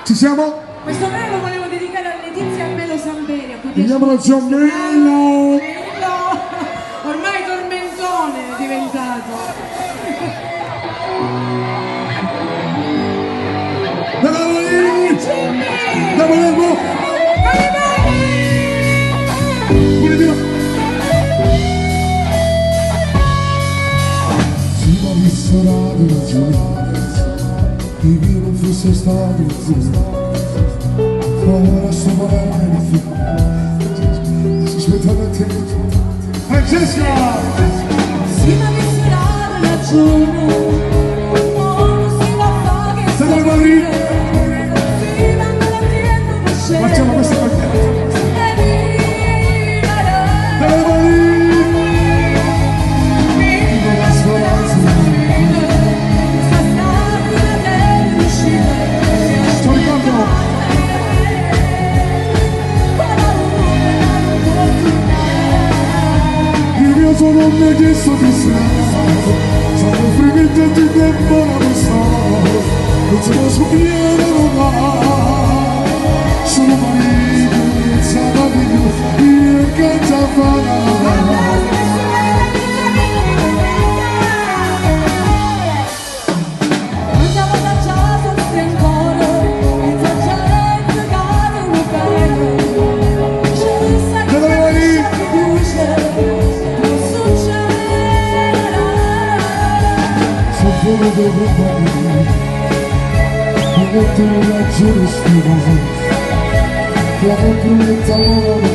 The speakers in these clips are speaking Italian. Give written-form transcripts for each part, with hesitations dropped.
Ci siamo? Questo brano lo volevo dedicare a Letizia Melo Samberi, a cui Chiamiamolo John Melo! ormai tormentone è diventato. Se non avessero ragione, che io non fosse stato zio, ora sto morendo di figlio, aspettando te. Francesca! Se non avessero ragione, non si va a fare che Siamo arrivati! si vanno da dietro per scendere. Facciamo questa partita! Sono me che sto distratto, sono fremente di tempo la passata, non si può scoprire non va, sono marito, iniziata di più, io che ti affana. Devo parlare, come tu ragioni sfido, come prometta l'amore,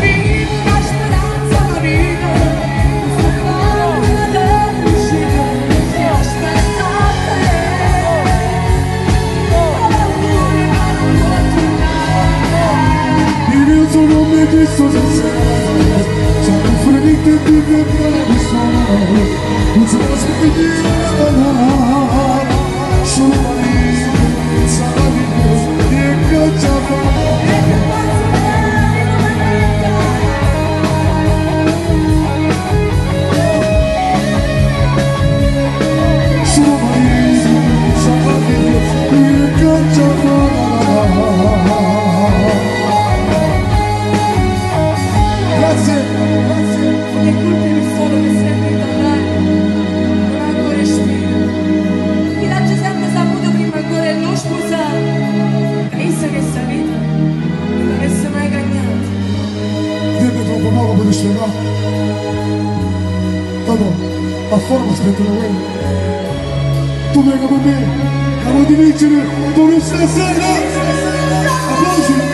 Vivo la speranza, la vita, sto parlando delle uscite, ti aspetta te, io sono me che sto distratto, sono fremente di tempo la passata, non si può scoprire sono marito, iniziata di più, io che ti affana. le colpe del solo che senti tornare non ha ancora respiro. Chi l'ha già sempre saputo prima ancora e non sposato, pensa che sta vita non l'avesse mai cagnato. Niente troppo poco per spiegare. Dopo, a forma aspettano quello. Tu venga con me, capo di vincere, tu non stai sera. Applausi.